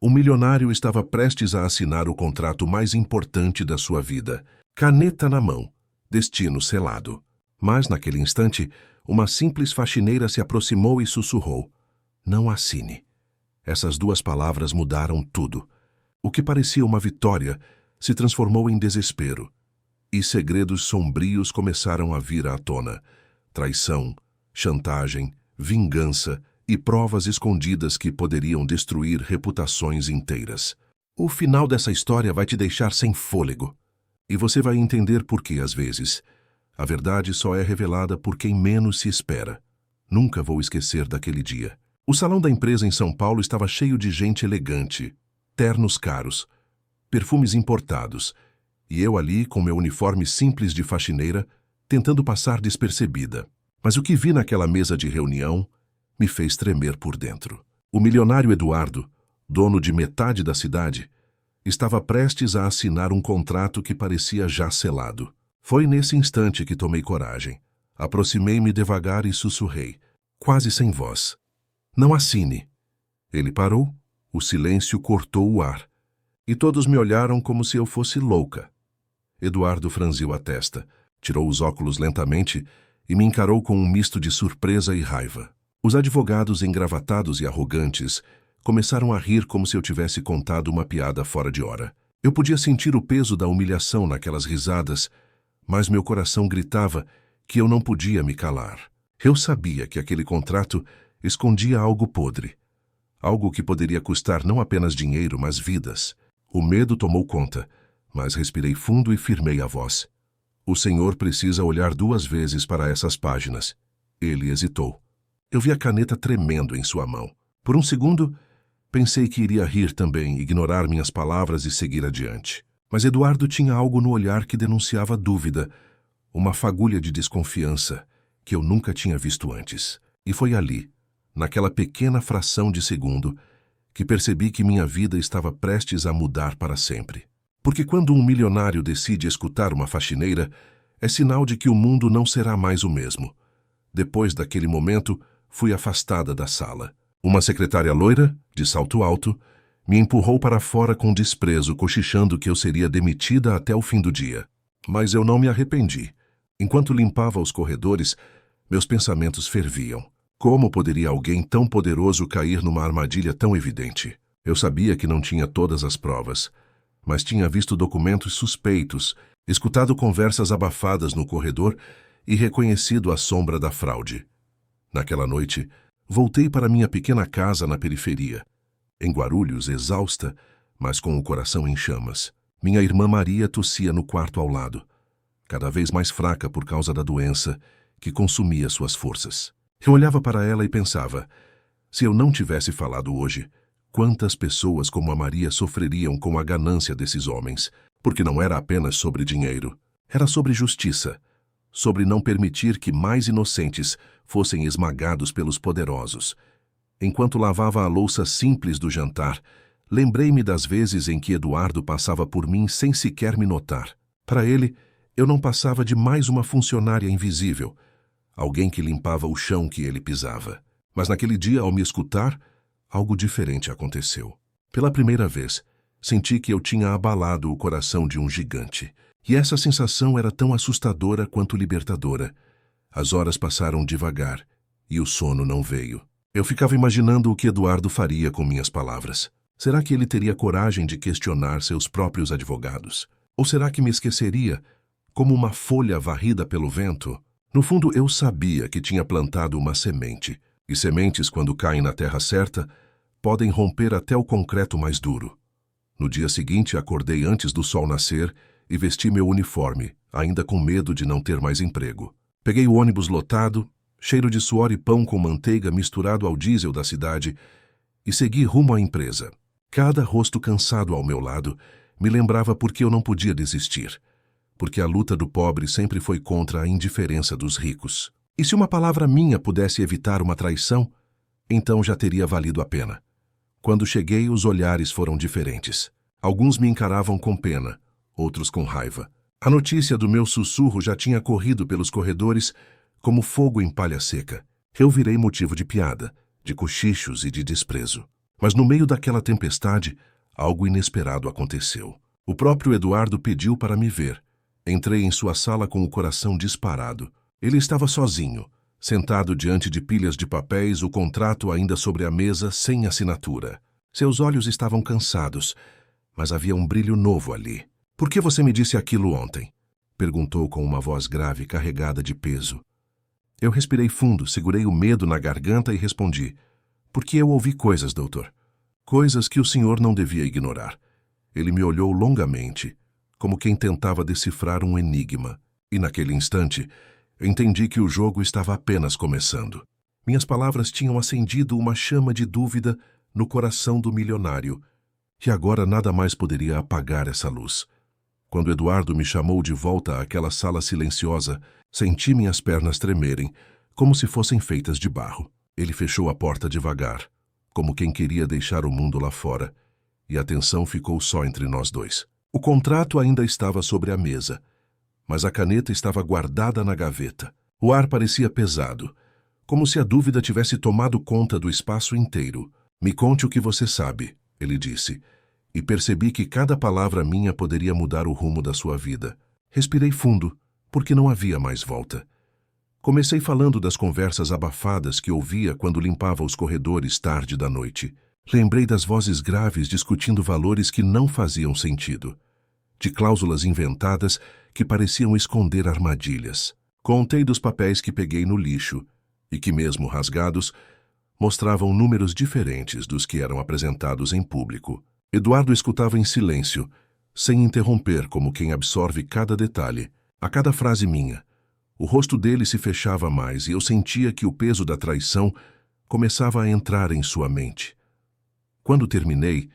O milionário estava prestes a assinar o contrato mais importante da sua vida. Caneta na mão, destino selado. Mas, naquele instante, uma simples faxineira se aproximou e sussurrou: "Não assine." Essas duas palavras mudaram tudo. O que parecia uma vitória se transformou em desespero. E segredos sombrios começaram a vir à tona. Traição, chantagem, vingança e provas escondidas que poderiam destruir reputações inteiras. O final dessa história vai te deixar sem fôlego. E você vai entender por que, às vezes, a verdade só é revelada por quem menos se espera. Nunca vou esquecer daquele dia. O salão da empresa em São Paulo estava cheio de gente elegante, ternos caros, perfumes importados, e eu ali com meu uniforme simples de faxineira, tentando passar despercebida. Mas o que vi naquela mesa de reunião me fez tremer por dentro. O milionário Eduardo, dono de metade da cidade, estava prestes a assinar um contrato que parecia já selado. Foi nesse instante que tomei coragem. Aproximei-me devagar e sussurrei, quase sem voz: "Não assine." Ele parou, o silêncio cortou o ar, e todos me olharam como se eu fosse louca. Eduardo franziu a testa, tirou os óculos lentamente e me encarou com um misto de surpresa e raiva. Os advogados engravatados e arrogantes começaram a rir como se eu tivesse contado uma piada fora de hora. Eu podia sentir o peso da humilhação naquelas risadas, mas meu coração gritava que eu não podia me calar. Eu sabia que aquele contrato escondia algo podre, algo que poderia custar não apenas dinheiro, mas vidas. O medo tomou conta, mas respirei fundo e firmei a voz. "O senhor precisa olhar 2 vezes para essas páginas." Ele hesitou. Eu vi a caneta tremendo em sua mão. Por um segundo, pensei que iria rir também, ignorar minhas palavras e seguir adiante. Mas Eduardo tinha algo no olhar que denunciava dúvida, uma fagulha de desconfiança que eu nunca tinha visto antes. E foi ali, naquela pequena fração de segundo, que percebi que minha vida estava prestes a mudar para sempre. Porque quando um milionário decide escutar uma faxineira, é sinal de que o mundo não será mais o mesmo. Depois daquele momento, fui afastada da sala. Uma secretária loira, de salto alto, me empurrou para fora com desprezo, cochichando que eu seria demitida até o fim do dia. Mas eu não me arrependi. Enquanto limpava os corredores, meus pensamentos ferviam. Como poderia alguém tão poderoso cair numa armadilha tão evidente? Eu sabia que não tinha todas as provas, mas tinha visto documentos suspeitos, escutado conversas abafadas no corredor e reconhecido a sombra da fraude. Naquela noite, voltei para minha pequena casa na periferia. Em Guarulhos, exausta, mas com o coração em chamas. Minha irmã Maria tossia no quarto ao lado, cada vez mais fraca por causa da doença que consumia suas forças. Eu olhava para ela e pensava, se eu não tivesse falado hoje, quantas pessoas como a Maria sofreriam com a ganância desses homens, porque não era apenas sobre dinheiro, era sobre justiça, sobre não permitir que mais inocentes fossem esmagados pelos poderosos. Enquanto lavava a louça simples do jantar, lembrei-me das vezes em que Eduardo passava por mim sem sequer me notar. Para ele, eu não passava de mais uma funcionária invisível, alguém que limpava o chão que ele pisava. Mas naquele dia, ao me escutar, algo diferente aconteceu. Pela primeira vez, senti que eu tinha abalado o coração de um gigante. E essa sensação era tão assustadora quanto libertadora. As horas passaram devagar, e o sono não veio. Eu ficava imaginando o que Eduardo faria com minhas palavras. Será que ele teria coragem de questionar seus próprios advogados? Ou será que me esqueceria, como uma folha varrida pelo vento? No fundo, eu sabia que tinha plantado uma semente. E sementes, quando caem na terra certa, podem romper até o concreto mais duro. No dia seguinte, acordei antes do sol nascer e vesti meu uniforme, ainda com medo de não ter mais emprego. Peguei o ônibus lotado, cheiro de suor e pão com manteiga misturado ao diesel da cidade, e segui rumo à empresa. Cada rosto cansado ao meu lado me lembrava por que eu não podia desistir, porque a luta do pobre sempre foi contra a indiferença dos ricos. E se uma palavra minha pudesse evitar uma traição, então já teria valido a pena. Quando cheguei, os olhares foram diferentes. Alguns me encaravam com pena, outros com raiva. A notícia do meu sussurro já tinha corrido pelos corredores como fogo em palha seca. Eu virei motivo de piada, de cochichos e de desprezo. Mas no meio daquela tempestade, algo inesperado aconteceu. O próprio Eduardo pediu para me ver. Entrei em sua sala com o coração disparado. Ele estava sozinho, sentado diante de pilhas de papéis, o contrato ainda sobre a mesa, sem assinatura. Seus olhos estavam cansados, mas havia um brilho novo ali. "Por que você me disse aquilo ontem?" perguntou com uma voz grave, carregada de peso. Eu respirei fundo, segurei o medo na garganta e respondi: "Porque eu ouvi coisas, doutor. Coisas que o senhor não devia ignorar." Ele me olhou longamente, como quem tentava decifrar um enigma, e naquele instante, entendi que o jogo estava apenas começando. Minhas palavras tinham acendido uma chama de dúvida no coração do milionário, e agora nada mais poderia apagar essa luz. Quando Eduardo me chamou de volta àquela sala silenciosa, senti minhas pernas tremerem, como se fossem feitas de barro. Ele fechou a porta devagar, como quem queria deixar o mundo lá fora, e a tensão ficou só entre nós dois. O contrato ainda estava sobre a mesa, mas a caneta estava guardada na gaveta. O ar parecia pesado, como se a dúvida tivesse tomado conta do espaço inteiro. "Me conte o que você sabe", ele disse, e percebi que cada palavra minha poderia mudar o rumo da sua vida. Respirei fundo, porque não havia mais volta. Comecei falando das conversas abafadas que ouvia quando limpava os corredores tarde da noite. Lembrei das vozes graves discutindo valores que não faziam sentido, de cláusulas inventadas que pareciam esconder armadilhas. Contei dos papéis que peguei no lixo e que, mesmo rasgados, mostravam números diferentes dos que eram apresentados em público. Eduardo escutava em silêncio, sem interromper, como quem absorve cada detalhe, a cada frase minha. O rosto dele se fechava mais e eu sentia que o peso da traição começava a entrar em sua mente. Quando terminei,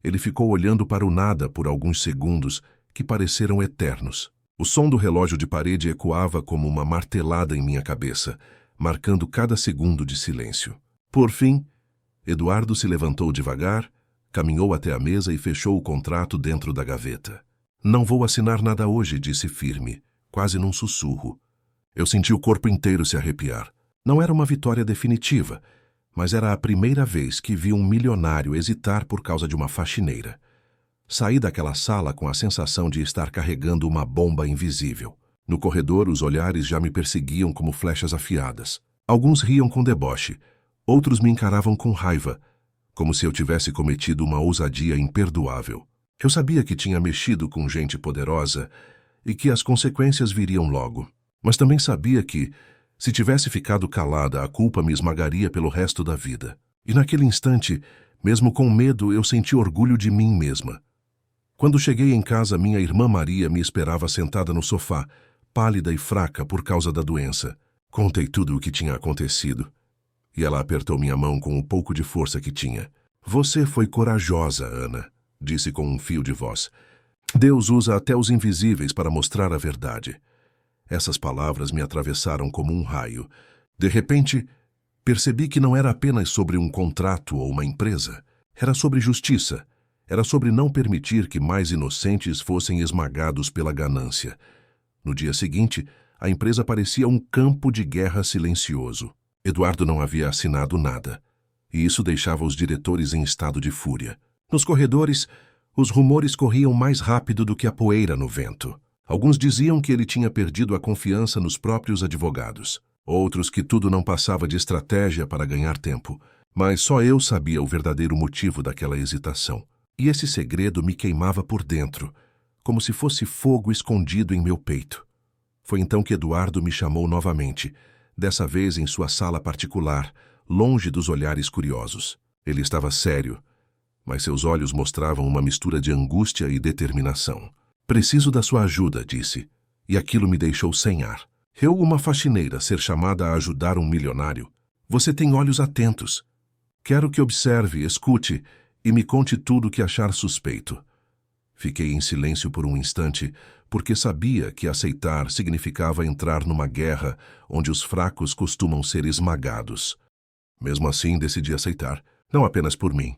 ele ficou olhando para o nada por alguns segundos que pareceram eternos. O som do relógio de parede ecoava como uma martelada em minha cabeça, marcando cada segundo de silêncio. Por fim, Eduardo se levantou devagar, caminhou até a mesa e fechou o contrato dentro da gaveta. "Não vou assinar nada hoje", disse firme, quase num sussurro. Eu senti o corpo inteiro se arrepiar. Não era uma vitória definitiva, mas era a primeira vez que vi um milionário hesitar por causa de uma faxineira. Saí daquela sala com a sensação de estar carregando uma bomba invisível. No corredor, os olhares já me perseguiam como flechas afiadas. Alguns riam com deboche, outros me encaravam com raiva, como se eu tivesse cometido uma ousadia imperdoável. Eu sabia que tinha mexido com gente poderosa e que as consequências viriam logo. Mas também sabia que, se tivesse ficado calada, a culpa me esmagaria pelo resto da vida. E naquele instante, mesmo com medo, eu senti orgulho de mim mesma. Quando cheguei em casa, minha irmã Maria me esperava sentada no sofá, pálida e fraca por causa da doença. Contei tudo o que tinha acontecido. E ela apertou minha mão com o pouco de força que tinha. "Você foi corajosa, Ana", disse com um fio de voz. "Deus usa até os invisíveis para mostrar a verdade." Essas palavras me atravessaram como um raio. De repente, percebi que não era apenas sobre um contrato ou uma empresa. Era sobre justiça. Era sobre não permitir que mais inocentes fossem esmagados pela ganância. No dia seguinte, a empresa parecia um campo de guerra silencioso. Eduardo não havia assinado nada, e isso deixava os diretores em estado de fúria. Nos corredores, os rumores corriam mais rápido do que a poeira no vento. Alguns diziam que ele tinha perdido a confiança nos próprios advogados. Outros que tudo não passava de estratégia para ganhar tempo. Mas só eu sabia o verdadeiro motivo daquela hesitação. E esse segredo me queimava por dentro, como se fosse fogo escondido em meu peito. Foi então que Eduardo me chamou novamente, dessa vez em sua sala particular, longe dos olhares curiosos. Ele estava sério, mas seus olhos mostravam uma mistura de angústia e determinação. "Preciso da sua ajuda", disse, e aquilo me deixou sem ar. Eu, uma faxineira, ser chamada a ajudar um milionário? Você tem olhos atentos. Quero que observe, escute e me conte tudo o que achar suspeito. Fiquei em silêncio por um instante, porque sabia que aceitar significava entrar numa guerra onde os fracos costumam ser esmagados. Mesmo assim, decidi aceitar, não apenas por mim,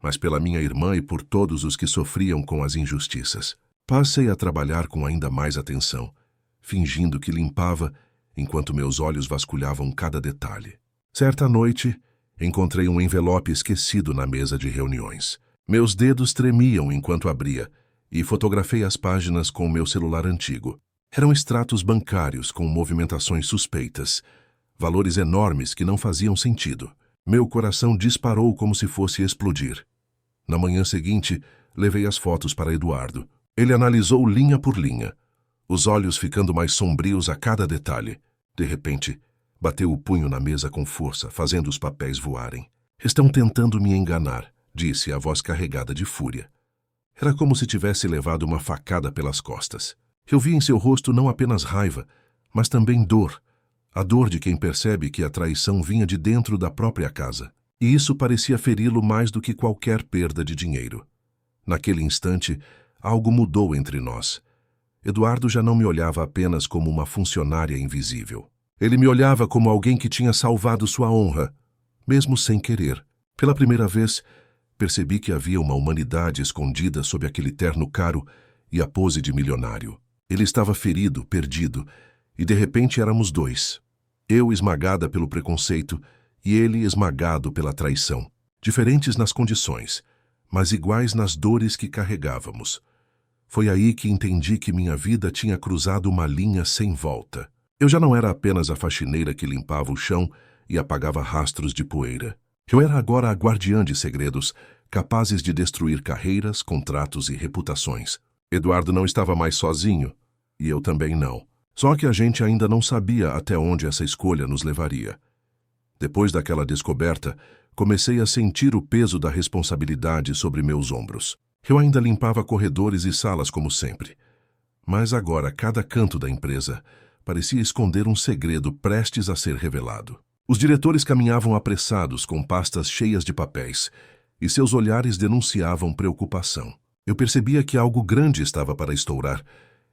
mas pela minha irmã e por todos os que sofriam com as injustiças. Passei a trabalhar com ainda mais atenção, fingindo que limpava, enquanto meus olhos vasculhavam cada detalhe. Certa noite, Encontrei um envelope esquecido na mesa de reuniões. Meus dedos tremiam enquanto abria e fotografei as páginas com o meu celular antigo. Eram extratos bancários com movimentações suspeitas, valores enormes que não faziam sentido. Meu coração disparou como se fosse explodir. Na manhã seguinte, levei as fotos para Eduardo. Ele analisou linha por linha, os olhos ficando mais sombrios a cada detalhe. De repente, bateu o punho na mesa com força, fazendo os papéis voarem. "Estão tentando me enganar", disse, a voz carregada de fúria. Era como se tivesse levado uma facada pelas costas. Eu vi em seu rosto não apenas raiva, mas também dor. A dor de quem percebe que a traição vinha de dentro da própria casa. E isso parecia feri-lo mais do que qualquer perda de dinheiro. Naquele instante, algo mudou entre nós. Eduardo já não me olhava apenas como uma funcionária invisível. Ele me olhava como alguém que tinha salvado sua honra, mesmo sem querer. Pela primeira vez, percebi que havia uma humanidade escondida sob aquele terno caro e a pose de milionário. Ele estava ferido, perdido, e de repente éramos dois. Eu esmagada pelo preconceito e ele esmagado pela traição. Diferentes nas condições, mas iguais nas dores que carregávamos. Foi aí que entendi que minha vida tinha cruzado uma linha sem volta. Eu já não era apenas a faxineira que limpava o chão e apagava rastros de poeira. Eu era agora a guardiã de segredos, capazes de destruir carreiras, contratos e reputações. Eduardo não estava mais sozinho, e eu também não. Só que a gente ainda não sabia até onde essa escolha nos levaria. Depois daquela descoberta, comecei a sentir o peso da responsabilidade sobre meus ombros. Eu ainda limpava corredores e salas como sempre. Mas agora cada canto da empresa parecia esconder um segredo prestes a ser revelado. Os diretores caminhavam apressados com pastas cheias de papéis, e seus olhares denunciavam preocupação. Eu percebia que algo grande estava para estourar,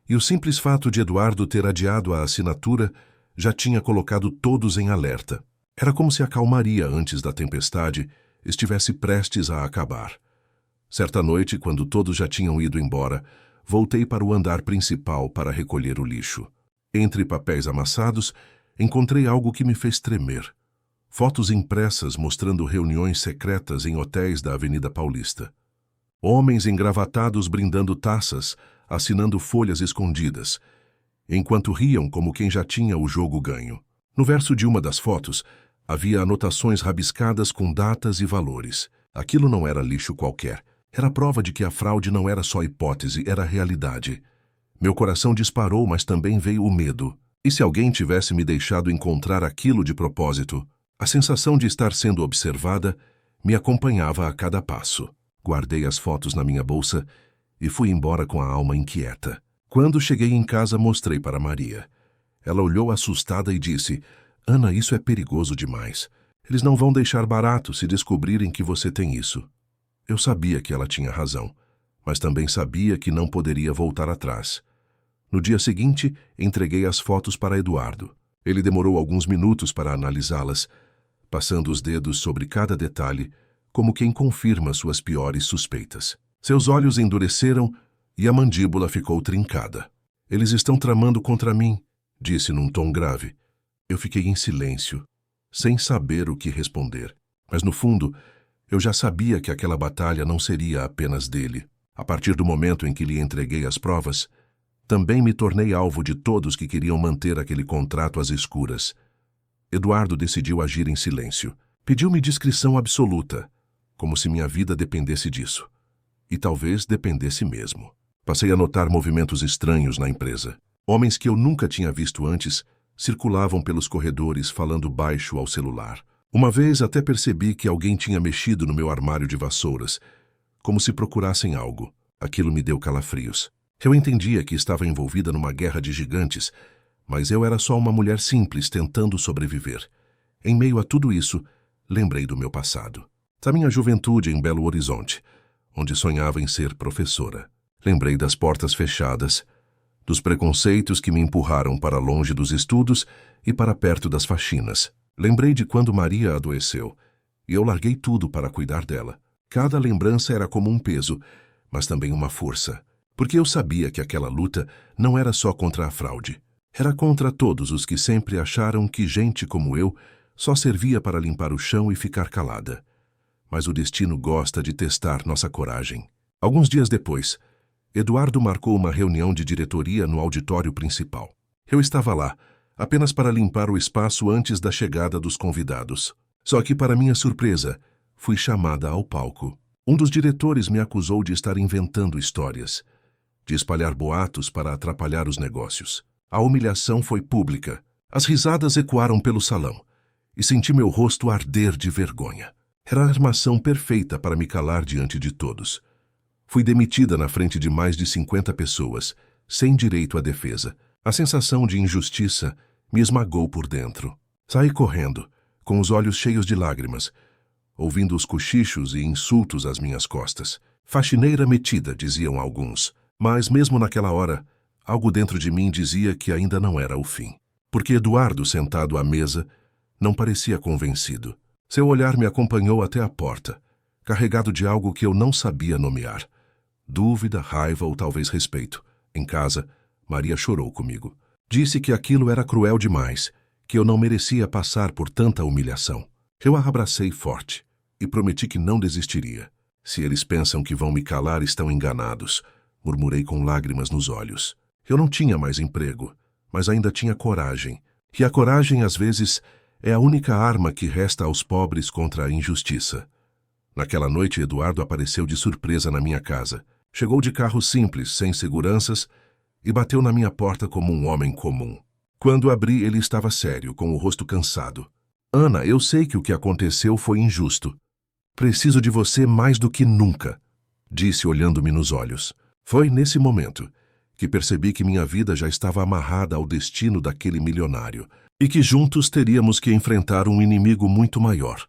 e o simples fato de Eduardo ter adiado a assinatura já tinha colocado todos em alerta. Era como se a calmaria antes da tempestade estivesse prestes a acabar. Certa noite, quando todos já tinham ido embora, voltei para o andar principal para recolher o lixo. Entre papéis amassados, encontrei algo que me fez tremer. Fotos impressas mostrando reuniões secretas em hotéis da Avenida Paulista. Homens engravatados brindando taças, assinando folhas escondidas, enquanto riam como quem já tinha o jogo ganho. No verso de uma das fotos, havia anotações rabiscadas com datas e valores. Aquilo não era lixo qualquer. Era prova de que a fraude não era só hipótese, era realidade. Meu coração disparou, mas também veio o medo. E se alguém tivesse me deixado encontrar aquilo de propósito? A sensação de estar sendo observada me acompanhava a cada passo. Guardei as fotos na minha bolsa e fui embora com a alma inquieta. Quando cheguei em casa, mostrei para Maria. Ela olhou assustada e disse: "Ana, isso é perigoso demais. Eles não vão deixar barato se descobrirem que você tem isso." Eu sabia que ela tinha razão, mas também sabia que não poderia voltar atrás. No dia seguinte, entreguei as fotos para Eduardo. Ele demorou alguns minutos para analisá-las, passando os dedos sobre cada detalhe, como quem confirma suas piores suspeitas. Seus olhos endureceram e a mandíbula ficou trincada. "Eles estão tramando contra mim", disse num tom grave. Eu fiquei em silêncio, sem saber o que responder. Mas no fundo, eu já sabia que aquela batalha não seria apenas dele. A partir do momento em que lhe entreguei as provas, também me tornei alvo de todos que queriam manter aquele contrato às escuras. Eduardo decidiu agir em silêncio. Pediu-me discrição absoluta, como se minha vida dependesse disso. E talvez dependesse mesmo. Passei a notar movimentos estranhos na empresa. Homens que eu nunca tinha visto antes circulavam pelos corredores falando baixo ao celular. Uma vez até percebi que alguém tinha mexido no meu armário de vassouras, como se procurassem algo. Aquilo me deu calafrios. Eu entendia que estava envolvida numa guerra de gigantes, mas eu era só uma mulher simples tentando sobreviver. Em meio a tudo isso, lembrei do meu passado. Da minha juventude em Belo Horizonte, onde sonhava em ser professora. Lembrei das portas fechadas, dos preconceitos que me empurraram para longe dos estudos e para perto das faxinas. Lembrei de quando Maria adoeceu, e eu larguei tudo para cuidar dela. Cada lembrança era como um peso, mas também uma força, porque eu sabia que aquela luta não era só contra a fraude. Era contra todos os que sempre acharam que gente como eu só servia para limpar o chão e ficar calada. Mas o destino gosta de testar nossa coragem. Alguns dias depois, Eduardo marcou uma reunião de diretoria no auditório principal. Eu estava lá, apenas para limpar o espaço antes da chegada dos convidados. Só que, para minha surpresa, fui chamada ao palco. Um dos diretores me acusou de estar inventando histórias, de espalhar boatos para atrapalhar os negócios. A humilhação foi pública. As risadas ecoaram pelo salão e senti meu rosto arder de vergonha. Era a armação perfeita para me calar diante de todos. Fui demitida na frente de mais de 50 pessoas, sem direito à defesa. A sensação de injustiça me esmagou por dentro. Saí correndo, com os olhos cheios de lágrimas, ouvindo os cochichos e insultos às minhas costas. Faxineira metida, diziam alguns. Mas mesmo naquela hora, algo dentro de mim dizia que ainda não era o fim. Porque Eduardo, sentado à mesa, não parecia convencido. Seu olhar me acompanhou até a porta, carregado de algo que eu não sabia nomear. Dúvida, raiva ou talvez respeito. Em casa, Maria chorou comigo. Disse que aquilo era cruel demais, que eu não merecia passar por tanta humilhação. Eu a abracei forte e prometi que não desistiria. Se eles pensam que vão me calar, estão enganados, murmurei com lágrimas nos olhos. Eu não tinha mais emprego, mas ainda tinha coragem. E a coragem, às vezes, é a única arma que resta aos pobres contra a injustiça. Naquela noite, Eduardo apareceu de surpresa na minha casa. Chegou de carro simples, sem seguranças, e bateu na minha porta como um homem comum. Quando abri, ele estava sério, com o rosto cansado. Ana, eu sei que o que aconteceu foi injusto. Preciso de você mais do que nunca, disse olhando-me nos olhos. Foi nesse momento que percebi que minha vida já estava amarrada ao destino daquele milionário e que juntos teríamos que enfrentar um inimigo muito maior.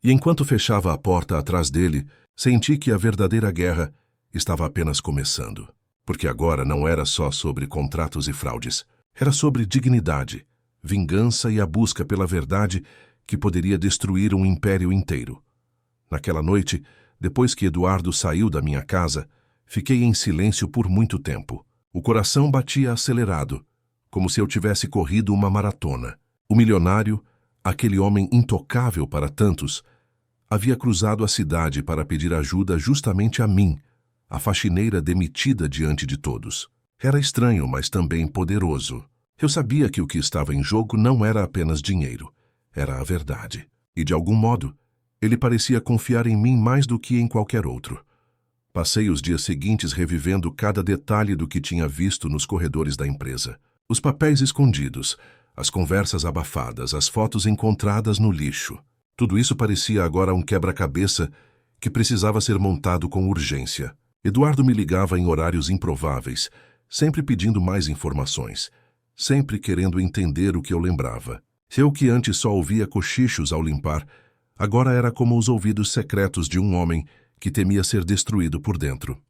E enquanto fechava a porta atrás dele, senti que a verdadeira guerra estava apenas começando. Porque agora não era só sobre contratos e fraudes. Era sobre dignidade, vingança e a busca pela verdade que poderia destruir um império inteiro. Naquela noite, depois que Eduardo saiu da minha casa, fiquei em silêncio por muito tempo. O coração batia acelerado, como se eu tivesse corrido uma maratona. O milionário, aquele homem intocável para tantos, havia cruzado a cidade para pedir ajuda justamente a mim, a faxineira demitida diante de todos. Era estranho, mas também poderoso. Eu sabia que o que estava em jogo não era apenas dinheiro, era a verdade. E, de algum modo, ele parecia confiar em mim mais do que em qualquer outro. Passei os dias seguintes revivendo cada detalhe do que tinha visto nos corredores da empresa. Os papéis escondidos, as conversas abafadas, as fotos encontradas no lixo. Tudo isso parecia agora um quebra-cabeça que precisava ser montado com urgência. Eduardo me ligava em horários improváveis, sempre pedindo mais informações, sempre querendo entender o que eu lembrava. Eu, que antes só ouvia cochichos ao limpar, agora era como os ouvidos secretos de um homem que temia ser destruído por dentro.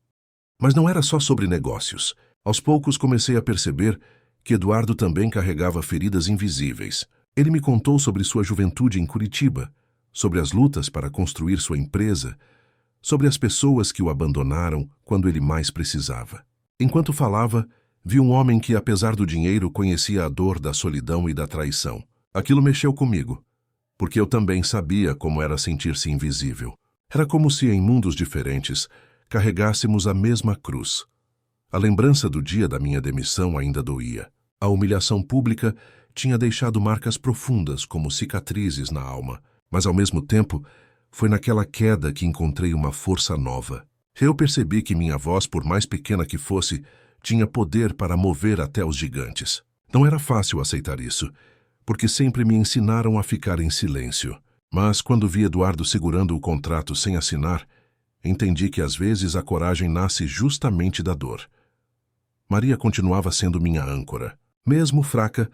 Mas não era só sobre negócios. Aos poucos comecei a perceber que Eduardo também carregava feridas invisíveis. Ele me contou sobre sua juventude em Curitiba, sobre as lutas para construir sua empresa, sobre as pessoas que o abandonaram quando ele mais precisava. Enquanto falava, vi um homem que, apesar do dinheiro, conhecia a dor da solidão e da traição. Aquilo mexeu comigo, porque eu também sabia como era sentir-se invisível. Era como se, em mundos diferentes, carregássemos a mesma cruz. A lembrança do dia da minha demissão ainda doía. A humilhação pública tinha deixado marcas profundas como cicatrizes na alma, mas, ao mesmo tempo, foi naquela queda que encontrei uma força nova. Eu percebi que minha voz, por mais pequena que fosse, tinha poder para mover até os gigantes. Não era fácil aceitar isso, porque sempre me ensinaram a ficar em silêncio. Mas, quando vi Eduardo segurando o contrato sem assinar, entendi que às vezes a coragem nasce justamente da dor. Maria continuava sendo minha âncora. Mesmo fraca,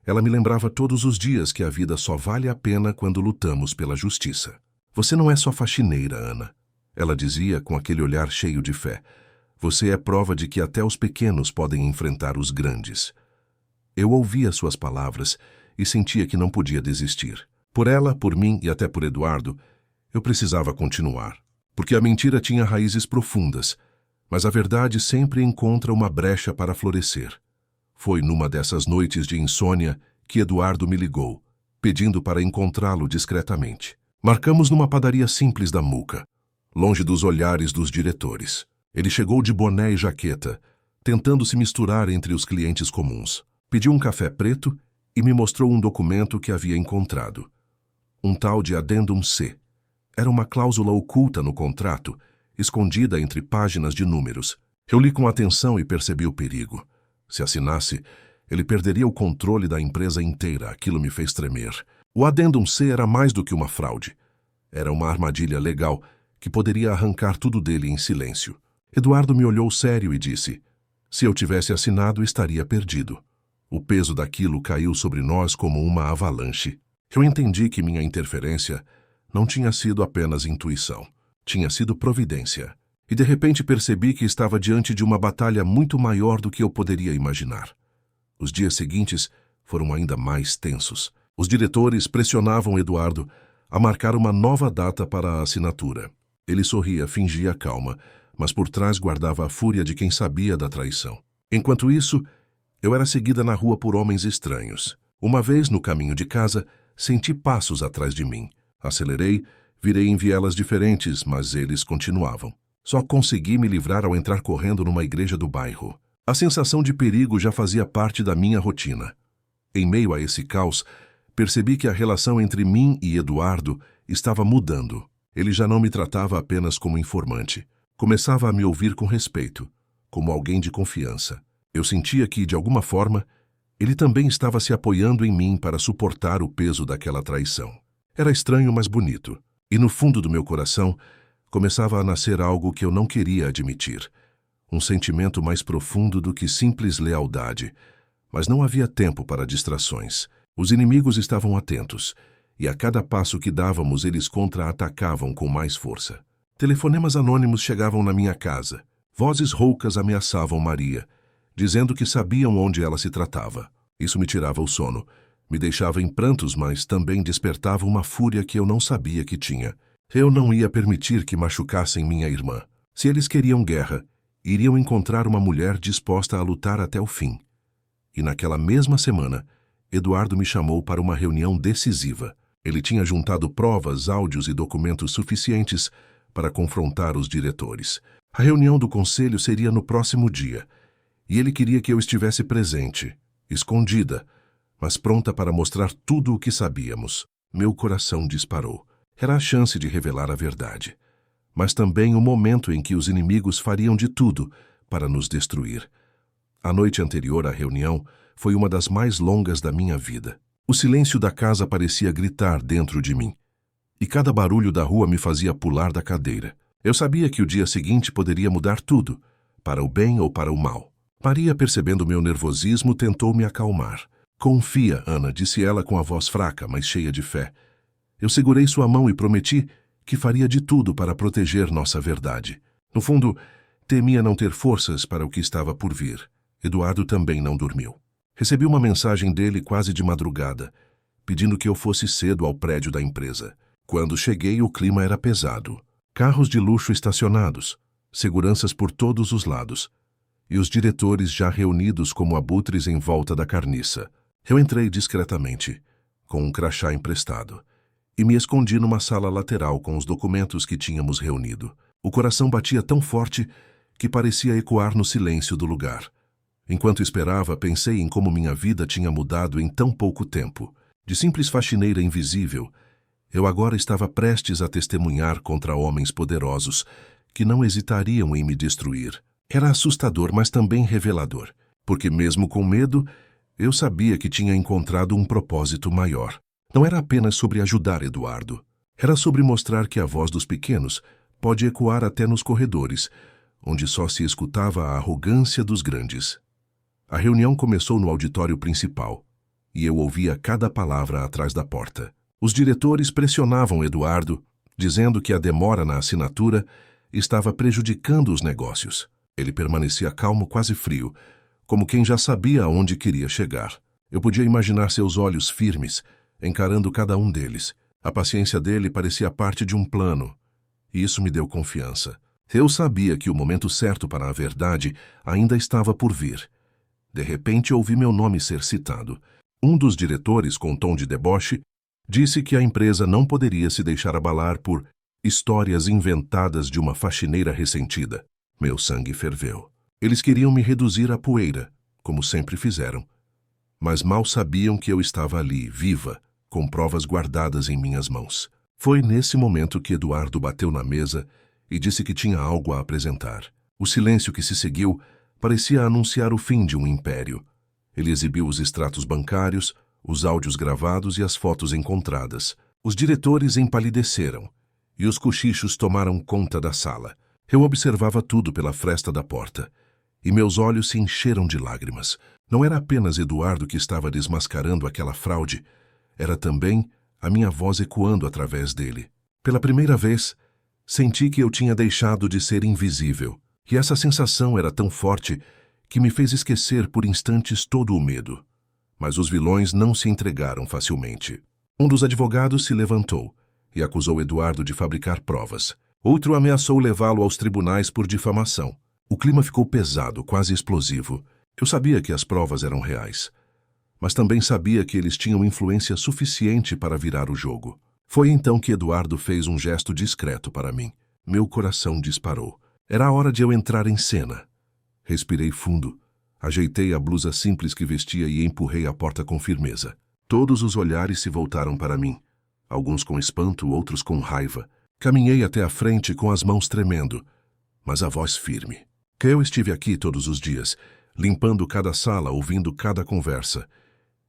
ela me lembrava todos os dias que a vida só vale a pena quando lutamos pela justiça. Você não é só faxineira, Ana, ela dizia com aquele olhar cheio de fé. Você é prova de que até os pequenos podem enfrentar os grandes. Eu ouvia suas palavras e sentia que não podia desistir. Por ela, por mim e até por Eduardo, eu precisava continuar. Porque a mentira tinha raízes profundas, mas a verdade sempre encontra uma brecha para florescer. Foi numa dessas noites de insônia que Eduardo me ligou, pedindo para encontrá-lo discretamente. Marcamos numa padaria simples da Muca, longe dos olhares dos diretores. Ele chegou de boné e jaqueta, tentando se misturar entre os clientes comuns. Pediu um café preto e me mostrou um documento que havia encontrado. Um tal de Addendum C. Era uma cláusula oculta no contrato, escondida entre páginas de números. Eu li com atenção e percebi o perigo. Se assinasse, ele perderia o controle da empresa inteira. Aquilo me fez tremer. O Addendum C era mais do que uma fraude. Era uma armadilha legal que poderia arrancar tudo dele em silêncio. Eduardo me olhou sério e disse: se eu tivesse assinado, estaria perdido. O peso daquilo caiu sobre nós como uma avalanche. Eu entendi que minha interferência não tinha sido apenas intuição. Tinha sido providência. E de repente percebi que estava diante de uma batalha muito maior do que eu poderia imaginar. Os dias seguintes foram ainda mais tensos. Os diretores pressionavam Eduardo a marcar uma nova data para a assinatura. Ele sorria, fingia calma, mas por trás guardava a fúria de quem sabia da traição. Enquanto isso, eu era seguida na rua por homens estranhos. Uma vez, no caminho de casa, senti passos atrás de mim. Acelerei, virei em vielas diferentes, mas eles continuavam. Só consegui me livrar ao entrar correndo numa igreja do bairro. A sensação de perigo já fazia parte da minha rotina. Em meio a esse caos, percebi que a relação entre mim e Eduardo estava mudando. Ele já não me tratava apenas como informante. Começava a me ouvir com respeito, como alguém de confiança. Eu sentia que, de alguma forma, ele também estava se apoiando em mim para suportar o peso daquela traição. Era estranho, mas bonito. E no fundo do meu coração, começava a nascer algo que eu não queria admitir. Um sentimento mais profundo do que simples lealdade. Mas não havia tempo para distrações. Os inimigos estavam atentos, e a cada passo que dávamos eles contra-atacavam com mais força. Telefonemas anônimos chegavam na minha casa. Vozes roucas ameaçavam Maria, dizendo que sabiam onde ela se tratava. Isso me tirava o sono, me deixava em prantos, mas também despertava uma fúria que eu não sabia que tinha. Eu não ia permitir que machucassem minha irmã. Se eles queriam guerra, iriam encontrar uma mulher disposta a lutar até o fim. E naquela mesma semana, Eduardo me chamou para uma reunião decisiva. Ele tinha juntado provas, áudios e documentos suficientes para confrontar os diretores. A reunião do conselho seria no próximo dia, e ele queria que eu estivesse presente, escondida, mas pronta para mostrar tudo o que sabíamos. Meu coração disparou. Era a chance de revelar a verdade, mas também o momento em que os inimigos fariam de tudo para nos destruir. A noite anterior à reunião foi uma das mais longas da minha vida. O silêncio da casa parecia gritar dentro de mim, e cada barulho da rua me fazia pular da cadeira. Eu sabia que o dia seguinte poderia mudar tudo, para o bem ou para o mal. Maria, percebendo meu nervosismo, tentou me acalmar. Confia, Ana, disse ela com a voz fraca, mas cheia de fé. Eu segurei sua mão e prometi que faria de tudo para proteger nossa verdade. No fundo, temia não ter forças para o que estava por vir. Eduardo também não dormiu. Recebi uma mensagem dele quase de madrugada, pedindo que eu fosse cedo ao prédio da empresa. Quando cheguei, o clima era pesado. Carros de luxo estacionados, seguranças por todos os lados, e os diretores já reunidos como abutres em volta da carniça. Eu entrei discretamente, com um crachá emprestado, e me escondi numa sala lateral com os documentos que tínhamos reunido. O coração batia tão forte que parecia ecoar no silêncio do lugar. Enquanto esperava, pensei em como minha vida tinha mudado em tão pouco tempo. De simples faxineira invisível, eu agora estava prestes a testemunhar contra homens poderosos que não hesitariam em me destruir. Era assustador, mas também revelador, porque mesmo com medo, eu sabia que tinha encontrado um propósito maior. Não era apenas sobre ajudar Eduardo. Era sobre mostrar que a voz dos pequenos pode ecoar até nos corredores, onde só se escutava a arrogância dos grandes. A reunião começou no auditório principal, e eu ouvia cada palavra atrás da porta. Os diretores pressionavam Eduardo, dizendo que a demora na assinatura estava prejudicando os negócios. Ele permanecia calmo, quase frio, como quem já sabia aonde queria chegar. Eu podia imaginar seus olhos firmes, encarando cada um deles. A paciência dele parecia parte de um plano, e isso me deu confiança. Eu sabia que o momento certo para a verdade ainda estava por vir. De repente ouvi meu nome ser citado. Um dos diretores, com tom de deboche, disse que a empresa não poderia se deixar abalar por histórias inventadas de uma faxineira ressentida. Meu sangue ferveu. Eles queriam me reduzir a poeira, como sempre fizeram. Mas mal sabiam que eu estava ali, viva, com provas guardadas em minhas mãos. Foi nesse momento que Eduardo bateu na mesa e disse que tinha algo a apresentar. O silêncio que se seguiu parecia anunciar o fim de um império. Ele exibiu os extratos bancários, os áudios gravados e as fotos encontradas. Os diretores empalideceram e os cochichos tomaram conta da sala. Eu observava tudo pela fresta da porta e meus olhos se encheram de lágrimas. Não era apenas Eduardo que estava desmascarando aquela fraude, era também a minha voz ecoando através dele. Pela primeira vez, senti que eu tinha deixado de ser invisível, e essa sensação era tão forte que me fez esquecer por instantes todo o medo. Mas os vilões não se entregaram facilmente. Um dos advogados se levantou e acusou Eduardo de fabricar provas. Outro ameaçou levá-lo aos tribunais por difamação. O clima ficou pesado, quase explosivo. Eu sabia que as provas eram reais, mas também sabia que eles tinham influência suficiente para virar o jogo. Foi então que Eduardo fez um gesto discreto para mim. Meu coração disparou. Era a hora de eu entrar em cena. Respirei fundo, ajeitei a blusa simples que vestia e empurrei a porta com firmeza. Todos os olhares se voltaram para mim, alguns com espanto, outros com raiva. Caminhei até a frente com as mãos tremendo, mas a voz firme. Eu estive aqui todos os dias, limpando cada sala, ouvindo cada conversa,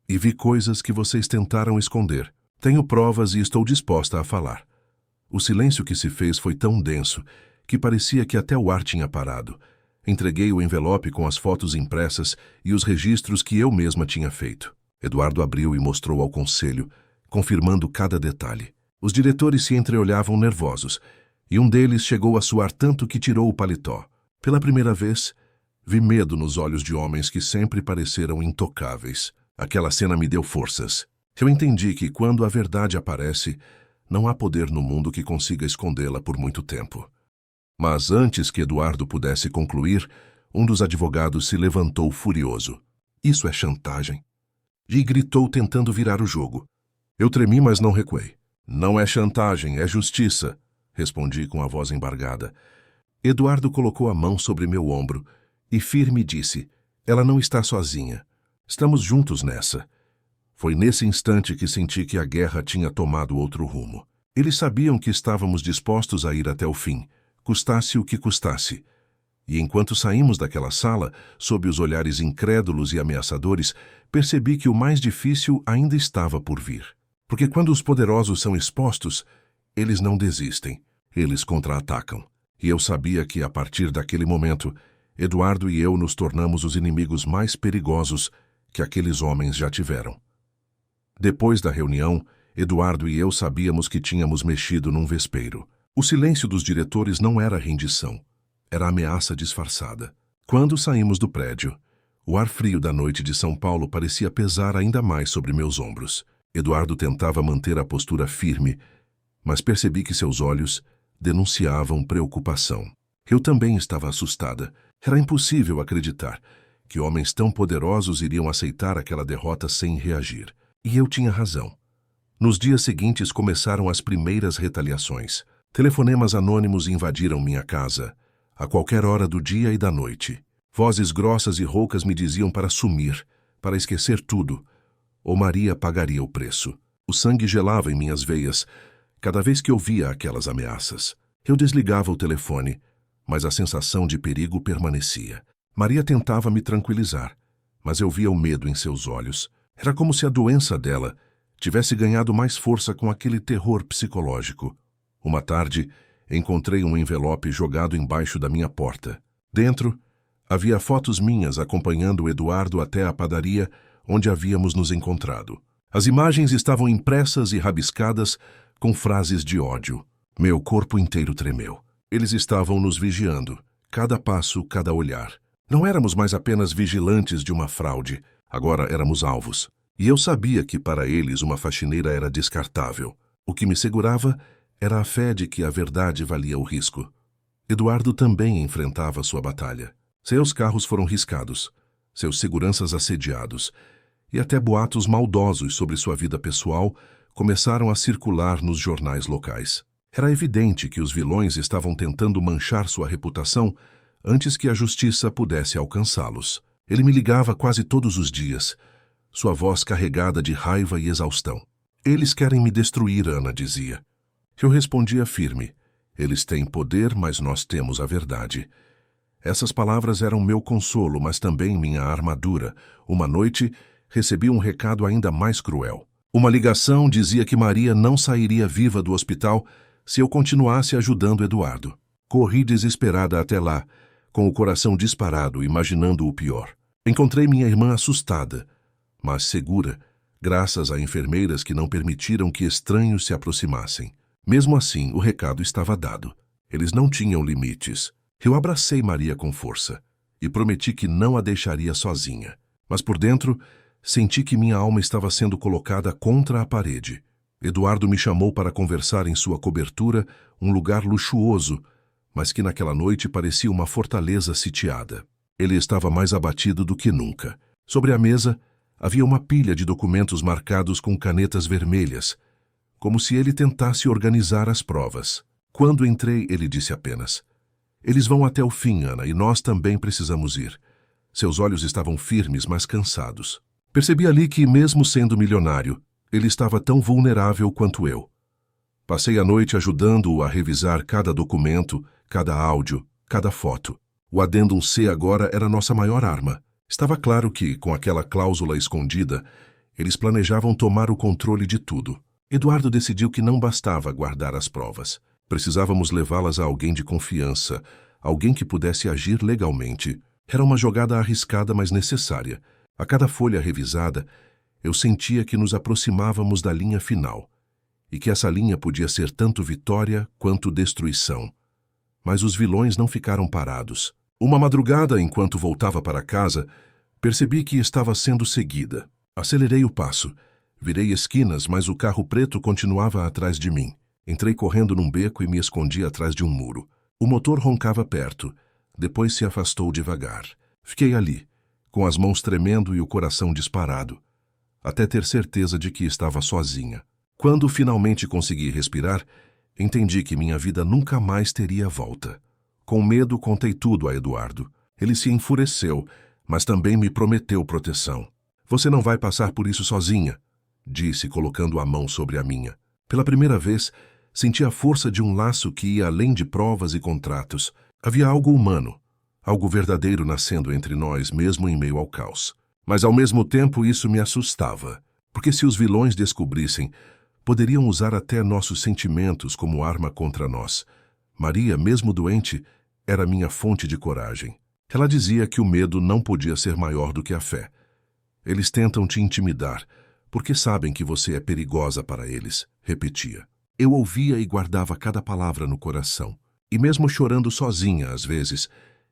e vi coisas que vocês tentaram esconder. Tenho provas e estou disposta a falar. O silêncio que se fez foi tão denso que parecia que até o ar tinha parado. Entreguei o envelope com as fotos impressas e os registros que eu mesma tinha feito. Eduardo abriu e mostrou ao conselho, confirmando cada detalhe. Os diretores se entreolhavam nervosos, e um deles chegou a suar tanto que tirou o paletó. Pela primeira vez, vi medo nos olhos de homens que sempre pareceram intocáveis. Aquela cena me deu forças. Eu entendi que, quando a verdade aparece, não há poder no mundo que consiga escondê-la por muito tempo. Mas antes que Eduardo pudesse concluir, um dos advogados se levantou furioso. Isso é chantagem. E gritou tentando virar o jogo. Eu tremi, mas não recuei. Não é chantagem, é justiça, respondi com a voz embargada. Eduardo colocou a mão sobre meu ombro e firme disse, ela não está sozinha. Estamos juntos nessa. Foi nesse instante que senti que a guerra tinha tomado outro rumo. Eles sabiam que estávamos dispostos a ir até o fim, custasse o que custasse. E enquanto saímos daquela sala, sob os olhares incrédulos e ameaçadores, percebi que o mais difícil ainda estava por vir. Porque quando os poderosos são expostos, eles não desistem, eles contra-atacam. E eu sabia que, a partir daquele momento, Eduardo e eu nos tornamos os inimigos mais perigosos que aqueles homens já tiveram. Depois da reunião, Eduardo e eu sabíamos que tínhamos mexido num vespeiro. O silêncio dos diretores não era rendição, era ameaça disfarçada. Quando saímos do prédio, o ar frio da noite de São Paulo parecia pesar ainda mais sobre meus ombros. Eduardo tentava manter a postura firme, mas percebi que seus olhos denunciavam preocupação. Eu também estava assustada. Era impossível acreditar que homens tão poderosos iriam aceitar aquela derrota sem reagir. E eu tinha razão. Nos dias seguintes começaram as primeiras retaliações. Telefonemas anônimos invadiram minha casa, a qualquer hora do dia e da noite. Vozes grossas e roucas me diziam para sumir, para esquecer tudo, ou Maria pagaria o preço. O sangue gelava em minhas veias cada vez que ouvia aquelas ameaças. Eu desligava o telefone, mas a sensação de perigo permanecia. Maria tentava me tranquilizar, mas eu via o medo em seus olhos. Era como se a doença dela tivesse ganhado mais força com aquele terror psicológico. Uma tarde, encontrei um envelope jogado embaixo da minha porta. Dentro, havia fotos minhas acompanhando o Eduardo até a padaria onde havíamos nos encontrado. As imagens estavam impressas e rabiscadas com frases de ódio. Meu corpo inteiro tremeu. Eles estavam nos vigiando, cada passo, cada olhar. Não éramos mais apenas vigilantes de uma fraude, agora éramos alvos. E eu sabia que para eles uma faxineira era descartável. O que me segurava era a fé de que a verdade valia o risco. Eduardo também enfrentava sua batalha. Seus carros foram riscados, seus seguranças assediados, e até boatos maldosos sobre sua vida pessoal começaram a circular nos jornais locais. Era evidente que os vilões estavam tentando manchar sua reputação antes que a justiça pudesse alcançá-los. Ele me ligava quase todos os dias, sua voz carregada de raiva e exaustão. Eles querem me destruir, Ana dizia. Eu respondia firme. Eles têm poder, mas nós temos a verdade. Essas palavras eram meu consolo, mas também minha armadura. Uma noite, recebi um recado ainda mais cruel. Uma ligação dizia que Maria não sairia viva do hospital se eu continuasse ajudando Eduardo. Corri desesperada até lá, com o coração disparado, imaginando o pior. Encontrei minha irmã assustada, mas segura, graças a enfermeiras que não permitiram que estranhos se aproximassem. Mesmo assim, o recado estava dado. Eles não tinham limites. Eu abracei Maria com força e prometi que não a deixaria sozinha. Mas por dentro, senti que minha alma estava sendo colocada contra a parede. Eduardo me chamou para conversar em sua cobertura, um lugar luxuoso, mas que naquela noite parecia uma fortaleza sitiada. Ele estava mais abatido do que nunca. Sobre a mesa, havia uma pilha de documentos marcados com canetas vermelhas, como se ele tentasse organizar as provas. Quando entrei, ele disse apenas: "Eles vão até o fim, Ana, e nós também precisamos ir." Seus olhos estavam firmes, mas cansados. Percebi ali que, mesmo sendo milionário, ele estava tão vulnerável quanto eu. Passei a noite ajudando-o a revisar cada documento, cada áudio, cada foto. O Adendum C agora era nossa maior arma. Estava claro que, com aquela cláusula escondida, eles planejavam tomar o controle de tudo. Eduardo decidiu que não bastava guardar as provas. Precisávamos levá-las a alguém de confiança, alguém que pudesse agir legalmente. Era uma jogada arriscada, mas necessária. A cada folha revisada, eu sentia que nos aproximávamos da linha final, e que essa linha podia ser tanto vitória quanto destruição. Mas os vilões não ficaram parados. Uma madrugada, enquanto voltava para casa, percebi que estava sendo seguida. Acelerei o passo. Virei esquinas, mas o carro preto continuava atrás de mim. Entrei correndo num beco e me escondi atrás de um muro. O motor roncava perto. Depois se afastou devagar. Fiquei ali, com as mãos tremendo e o coração disparado, até ter certeza de que estava sozinha. Quando finalmente consegui respirar, entendi que minha vida nunca mais teria volta. Com medo, contei tudo a Eduardo. Ele se enfureceu, mas também me prometeu proteção. "Você não vai passar por isso sozinha", disse, colocando a mão sobre a minha. Pela primeira vez, senti a força de um laço que ia além de provas e contratos. Havia algo humano, algo verdadeiro nascendo entre nós, mesmo em meio ao caos. Mas ao mesmo tempo isso me assustava, porque se os vilões descobrissem, poderiam usar até nossos sentimentos como arma contra nós. Maria, mesmo doente, era minha fonte de coragem. Ela dizia que o medo não podia ser maior do que a fé. "Eles tentam te intimidar, porque sabem que você é perigosa para eles", repetia. Eu ouvia e guardava cada palavra no coração. E mesmo chorando sozinha, às vezes,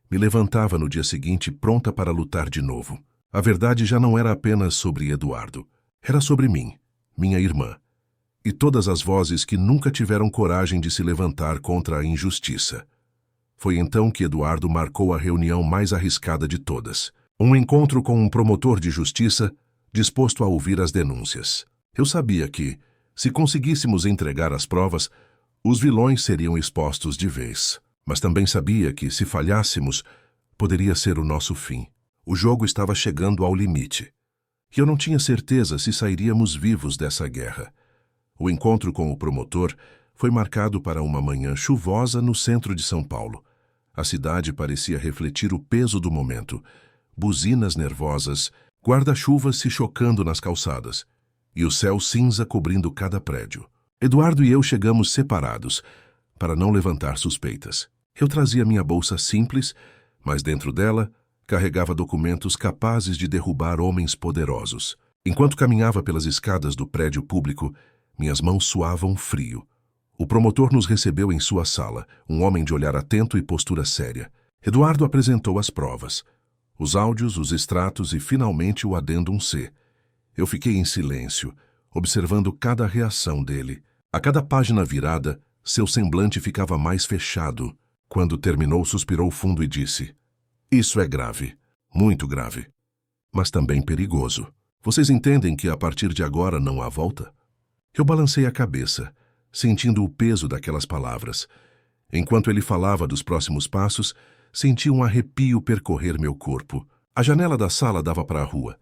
me levantava no dia seguinte pronta para lutar de novo. A verdade já não era apenas sobre Eduardo. Era sobre mim, minha irmã, e todas as vozes que nunca tiveram coragem de se levantar contra a injustiça. Foi então que Eduardo marcou a reunião mais arriscada de todas. Um encontro com um promotor de justiça disposto a ouvir as denúncias. Eu sabia que, se conseguíssemos entregar as provas, os vilões seriam expostos de vez. Mas também sabia que, se falhássemos, poderia ser o nosso fim. O jogo estava chegando ao limite. E eu não tinha certeza se sairíamos vivos dessa guerra. O encontro com o promotor foi marcado para uma manhã chuvosa no centro de São Paulo. A cidade parecia refletir o peso do momento. Buzinas nervosas, guarda-chuvas se chocando nas calçadas, e o céu cinza cobrindo cada prédio. Eduardo e eu chegamos separados, para não levantar suspeitas. Eu trazia minha bolsa simples, mas dentro dela carregava documentos capazes de derrubar homens poderosos. Enquanto caminhava pelas escadas do prédio público, minhas mãos suavam frio. O promotor nos recebeu em sua sala, um homem de olhar atento e postura séria. Eduardo apresentou as provas, os áudios, os extratos e, finalmente, o Adendum C. Eu fiquei em silêncio, observando cada reação dele. A cada página virada, seu semblante ficava mais fechado. Quando terminou, suspirou fundo e disse: "Isso é grave, muito grave, mas também perigoso." Vocês entendem que a partir de agora não há volta? Eu balancei a cabeça, sentindo o peso daquelas palavras. Enquanto ele falava dos próximos passos, senti um arrepio percorrer meu corpo. A janela da sala dava para a rua,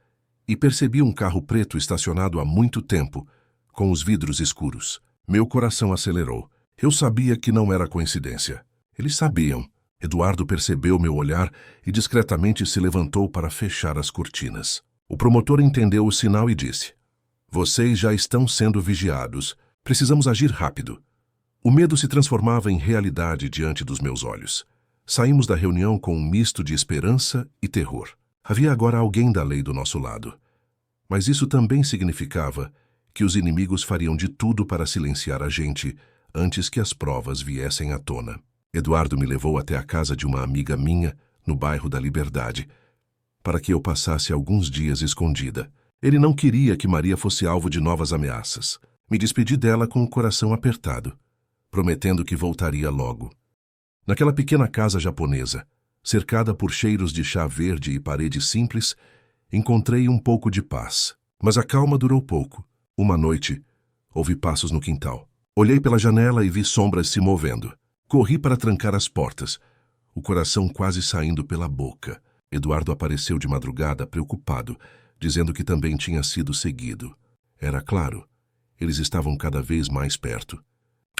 e percebi um carro preto estacionado há muito tempo, com os vidros escuros. Meu coração acelerou. Eu sabia que não era coincidência. Eles sabiam. Eduardo percebeu meu olhar e discretamente se levantou para fechar as cortinas. O promotor entendeu o sinal e disse: "Vocês já estão sendo vigiados. Precisamos agir rápido." O medo se transformava em realidade diante dos meus olhos. Saímos da reunião com um misto de esperança e terror. Havia agora alguém da lei do nosso lado. Mas isso também significava que os inimigos fariam de tudo para silenciar a gente antes que as provas viessem à tona. Eduardo me levou até a casa de uma amiga minha, no bairro da Liberdade, para que eu passasse alguns dias escondida. Ele não queria que Maria fosse alvo de novas ameaças. Me despedi dela com o coração apertado, prometendo que voltaria logo. Naquela pequena casa japonesa, cercada por cheiros de chá verde e paredes simples, encontrei um pouco de paz. Mas a calma durou pouco. Uma noite, ouvi passos no quintal. Olhei pela janela e vi sombras se movendo. Corri para trancar as portas, o coração quase saindo pela boca. Eduardo apareceu de madrugada, preocupado, dizendo que também tinha sido seguido. Era claro, eles estavam cada vez mais perto.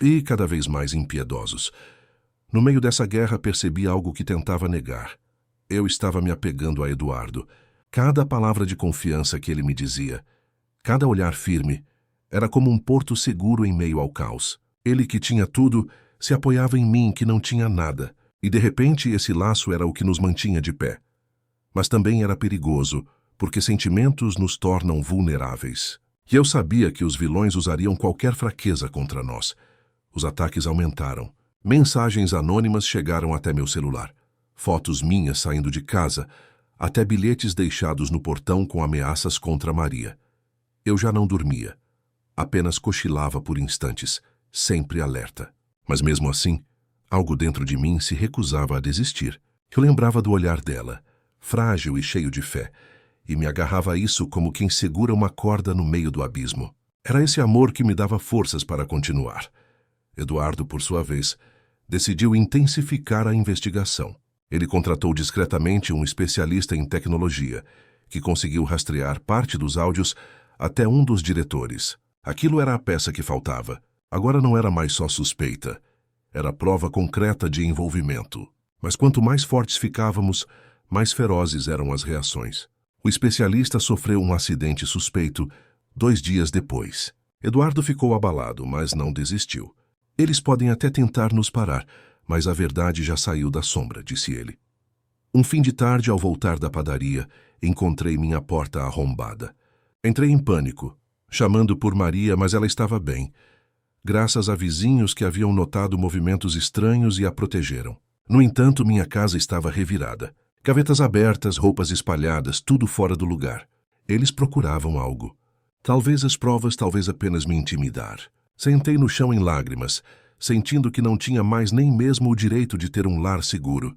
E cada vez mais impiedosos. No meio dessa guerra percebi algo que tentava negar. Eu estava me apegando a Eduardo. Cada palavra de confiança que ele me dizia, cada olhar firme, era como um porto seguro em meio ao caos. Ele que tinha tudo, se apoiava em mim que não tinha nada, e de repente esse laço era o que nos mantinha de pé. Mas também era perigoso, porque sentimentos nos tornam vulneráveis. E eu sabia que os vilões usariam qualquer fraqueza contra nós. Os ataques aumentaram. Mensagens anônimas chegaram até meu celular. Fotos minhas saindo de casa, até bilhetes deixados no portão com ameaças contra Maria. Eu já não dormia. Apenas cochilava por instantes, sempre alerta. Mas mesmo assim, algo dentro de mim se recusava a desistir. Eu lembrava do olhar dela, frágil e cheio de fé, e me agarrava a isso como quem segura uma corda no meio do abismo. Era esse amor que me dava forças para continuar. Eduardo, por sua vez, decidiu intensificar a investigação. Ele contratou discretamente um especialista em tecnologia, que conseguiu rastrear parte dos áudios até um dos diretores. Aquilo era a peça que faltava. Agora não era mais só suspeita. Era prova concreta de envolvimento. Mas quanto mais fortes ficávamos, mais ferozes eram as reações. O especialista sofreu um acidente suspeito 2 dias depois. Eduardo ficou abalado, mas não desistiu. Eles podem até tentar nos parar, mas a verdade já saiu da sombra, disse ele. Um fim de tarde, ao voltar da padaria, encontrei minha porta arrombada. Entrei em pânico, chamando por Maria, mas ela estava bem, graças a vizinhos que haviam notado movimentos estranhos e a protegeram. No entanto, minha casa estava revirada. Gavetas abertas, roupas espalhadas, tudo fora do lugar. Eles procuravam algo. Talvez as provas, talvez apenas me intimidar. Sentei no chão em lágrimas, sentindo que não tinha mais nem mesmo o direito de ter um lar seguro.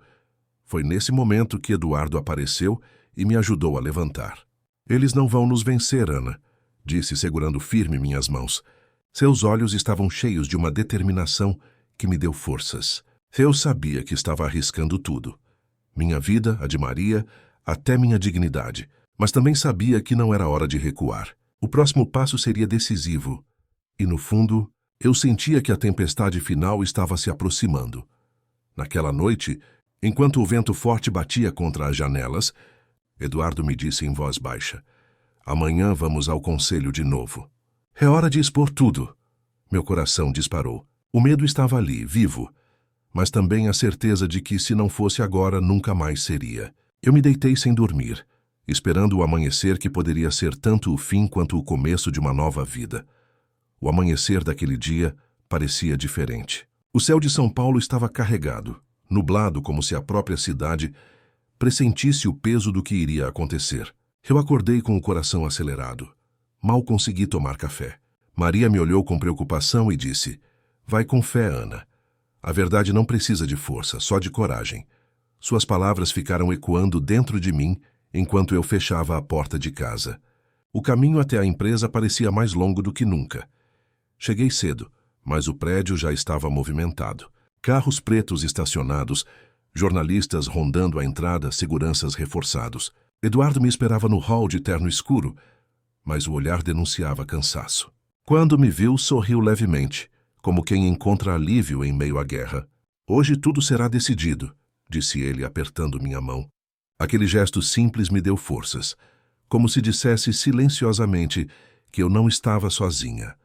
Foi nesse momento que Eduardo apareceu e me ajudou a levantar. "Eles não vão nos vencer, Ana", disse segurando firme minhas mãos. Seus olhos estavam cheios de uma determinação que me deu forças. Eu sabia que estava arriscando tudo. Minha vida, a de Maria, até minha dignidade. Mas também sabia que não era hora de recuar. O próximo passo seria decisivo. E, no fundo, eu sentia que a tempestade final estava se aproximando. Naquela noite, enquanto o vento forte batia contra as janelas, Eduardo me disse em voz baixa: "Amanhã vamos ao conselho de novo. É hora de expor tudo." Meu coração disparou. O medo estava ali, vivo, mas também a certeza de que, se não fosse agora, nunca mais seria. Eu me deitei sem dormir, esperando o amanhecer que poderia ser tanto o fim quanto o começo de uma nova vida. O amanhecer daquele dia parecia diferente. O céu de São Paulo estava carregado, nublado como se a própria cidade pressentisse o peso do que iria acontecer. Eu acordei com o coração acelerado. Mal consegui tomar café. Maria me olhou com preocupação e disse: "Vai com fé, Ana. A verdade não precisa de força, só de coragem." Suas palavras ficaram ecoando dentro de mim enquanto eu fechava a porta de casa. O caminho até a empresa parecia mais longo do que nunca. Cheguei cedo, mas o prédio já estava movimentado. Carros pretos estacionados, jornalistas rondando a entrada, seguranças reforçados. Eduardo me esperava no hall de terno escuro, mas o olhar denunciava cansaço. Quando me viu, sorriu levemente, como quem encontra alívio em meio à guerra. Hoje tudo será decidido, disse ele apertando minha mão. Aquele gesto simples me deu forças, como se dissesse silenciosamente que eu não estava sozinha.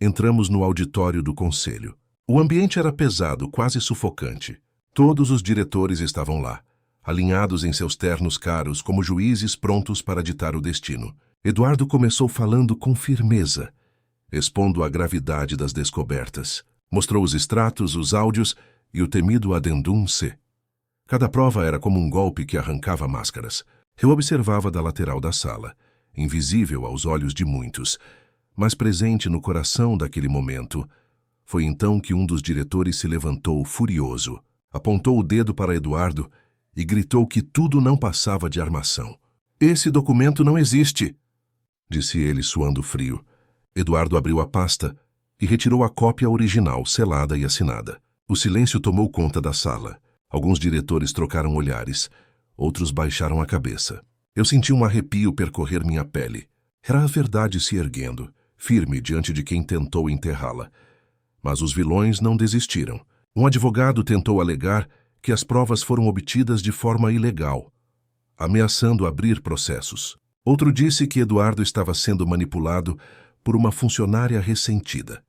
Entramos no auditório do conselho. O ambiente era pesado, quase sufocante. Todos os diretores estavam lá, alinhados em seus ternos caros como juízes prontos para ditar o destino. Eduardo começou falando com firmeza, expondo a gravidade das descobertas. Mostrou os extratos, os áudios e o temido Addendum C. Cada prova era como um golpe que arrancava máscaras. Eu observava da lateral da sala, invisível aos olhos de muitos, mas presente no coração daquele momento. Foi então que um dos diretores se levantou furioso, apontou o dedo para Eduardo e gritou que tudo não passava de armação. "Esse documento não existe", disse ele suando frio. Eduardo abriu a pasta e retirou a cópia original, selada e assinada. O silêncio tomou conta da sala. Alguns diretores trocaram olhares, outros baixaram a cabeça. Eu senti um arrepio percorrer minha pele. Era a verdade se erguendo, firme diante de quem tentou enterrá-la. Mas os vilões não desistiram. Um advogado tentou alegar que as provas foram obtidas de forma ilegal, ameaçando abrir processos. Outro disse que Eduardo estava sendo manipulado por uma funcionária ressentida,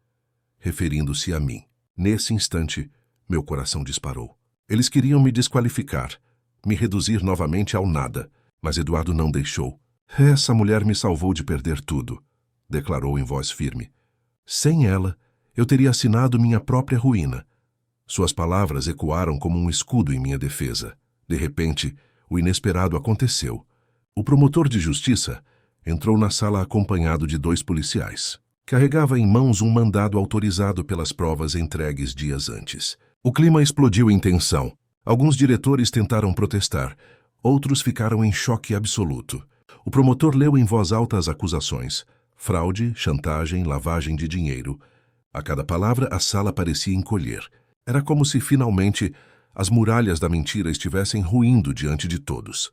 referindo-se a mim. Nesse instante, meu coração disparou. Eles queriam me desqualificar, me reduzir novamente ao nada, mas Eduardo não deixou. "Essa mulher me salvou de perder tudo", declarou em voz firme. "Sem ela, eu teria assinado minha própria ruína." Suas palavras ecoaram como um escudo em minha defesa. De repente, o inesperado aconteceu. O promotor de justiça entrou na sala acompanhado de 2 policiais. Carregava em mãos um mandado autorizado pelas provas entregues dias antes. O clima explodiu em tensão. Alguns diretores tentaram protestar, outros ficaram em choque absoluto. O promotor leu em voz alta as acusações: fraude, chantagem, lavagem de dinheiro. A cada palavra, a sala parecia encolher. Era como se, finalmente, as muralhas da mentira estivessem ruindo diante de todos.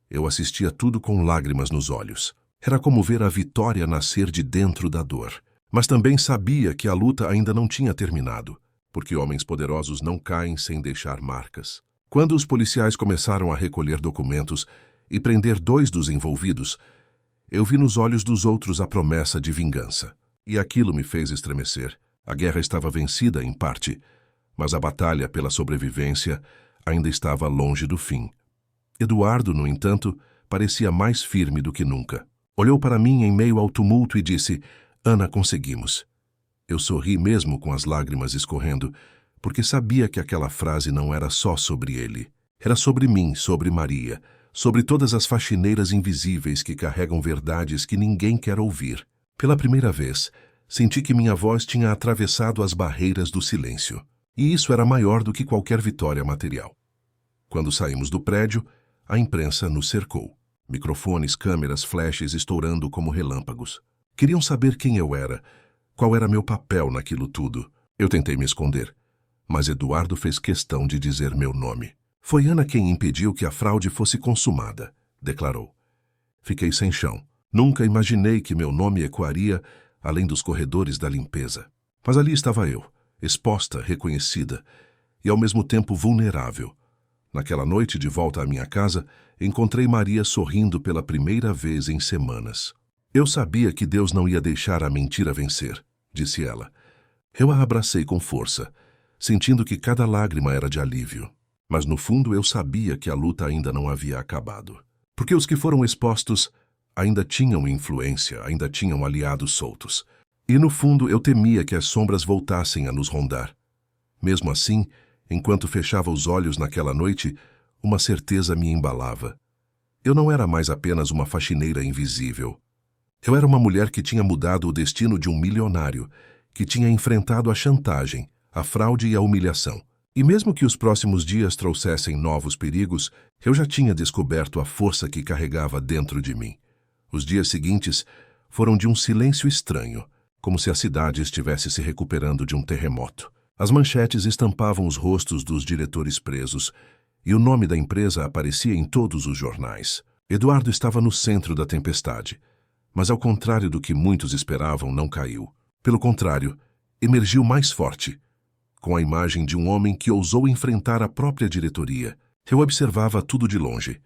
Eu assistia tudo com lágrimas nos olhos. Era como ver a vitória nascer de dentro da dor. Mas também sabia que a luta ainda não tinha terminado, porque homens poderosos não caem sem deixar marcas. Quando os policiais começaram a recolher documentos e prender 2 dos envolvidos, eu vi nos olhos dos outros a promessa de vingança. E aquilo me fez estremecer. A guerra estava vencida, em parte, mas a batalha pela sobrevivência ainda estava longe do fim. Eduardo, no entanto, parecia mais firme do que nunca. Olhou para mim em meio ao tumulto e disse: "Ana, conseguimos." Eu sorri mesmo com as lágrimas escorrendo, porque sabia que aquela frase não era só sobre ele. Era sobre mim, sobre Maria, sobre todas as faxineiras invisíveis que carregam verdades que ninguém quer ouvir. Pela primeira vez, senti que minha voz tinha atravessado as barreiras do silêncio. E isso era maior do que qualquer vitória material. Quando saímos do prédio, a imprensa nos cercou. Microfones, câmeras, flashes estourando como relâmpagos. Queriam saber quem eu era, qual era meu papel naquilo tudo. Eu tentei me esconder, mas Eduardo fez questão de dizer meu nome. "Foi Ana quem impediu que a fraude fosse consumada", declarou. Fiquei sem chão. Nunca imaginei que meu nome ecoaria além dos corredores da limpeza. Mas ali estava eu, exposta, reconhecida e ao mesmo tempo vulnerável. Naquela noite, de volta à minha casa, encontrei Maria sorrindo pela primeira vez em semanas. "Eu sabia que Deus não ia deixar a mentira vencer", disse ela. Eu a abracei com força, sentindo que cada lágrima era de alívio. Mas no fundo eu sabia que a luta ainda não havia acabado. Porque os que foram expostos ainda tinham influência, ainda tinham aliados soltos. E no fundo eu temia que as sombras voltassem a nos rondar. Mesmo assim, enquanto fechava os olhos naquela noite, uma certeza me embalava. Eu não era mais apenas uma faxineira invisível. Eu era uma mulher que tinha mudado o destino de um milionário, que tinha enfrentado a chantagem, a fraude e a humilhação. E mesmo que os próximos dias trouxessem novos perigos, eu já tinha descoberto a força que carregava dentro de mim. Os dias seguintes foram de um silêncio estranho, como se a cidade estivesse se recuperando de um terremoto. As manchetes estampavam os rostos dos diretores presos e o nome da empresa aparecia em todos os jornais. Eduardo estava no centro da tempestade, mas ao contrário do que muitos esperavam, não caiu. Pelo contrário, emergiu mais forte, com a imagem de um homem que ousou enfrentar a própria diretoria. Eu observava tudo de longe,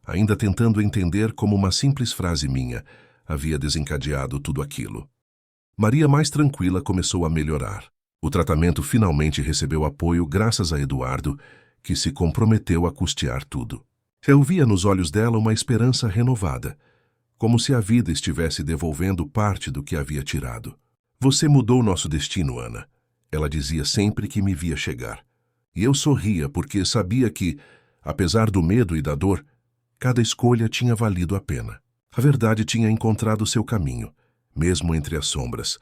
ainda tentando entender como uma simples frase minha havia desencadeado tudo aquilo. Maria, mais tranquila, começou a melhorar. O tratamento finalmente recebeu apoio graças a Eduardo, que se comprometeu a custear tudo. Eu via nos olhos dela uma esperança renovada, como se a vida estivesse devolvendo parte do que havia tirado. Você mudou nosso destino, Ana, ela dizia sempre que me via chegar. E eu sorria porque sabia que, apesar do medo e da dor, cada escolha tinha valido a pena. A verdade tinha encontrado seu caminho, mesmo entre as sombras.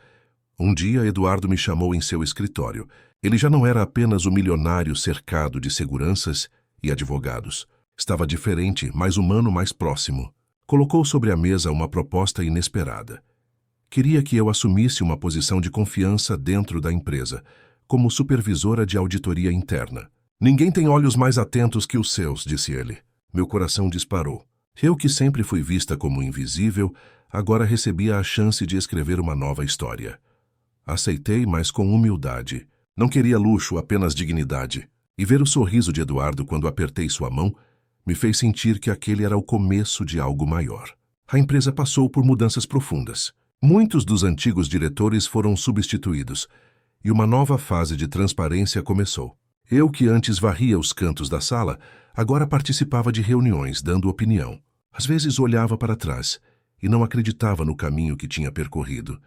Um dia, Eduardo me chamou em seu escritório. Ele já não era apenas o milionário cercado de seguranças e advogados. Estava diferente, mais humano, mais próximo. Colocou sobre a mesa uma proposta inesperada. Queria que eu assumisse uma posição de confiança dentro da empresa, como supervisora de auditoria interna. Ninguém tem olhos mais atentos que os seus, disse ele. Meu coração disparou. Eu, que sempre fui vista como invisível, agora recebia a chance de escrever uma nova história. Aceitei, mas com humildade. Não queria luxo, apenas dignidade. E ver o sorriso de Eduardo quando apertei sua mão me fez sentir que aquele era o começo de algo maior. A empresa passou por mudanças profundas. Muitos dos antigos diretores foram substituídos e uma nova fase de transparência começou. Eu, que antes varria os cantos da sala, agora participava de reuniões, dando opinião. Às vezes olhava para trás e não acreditava no caminho que tinha percorrido.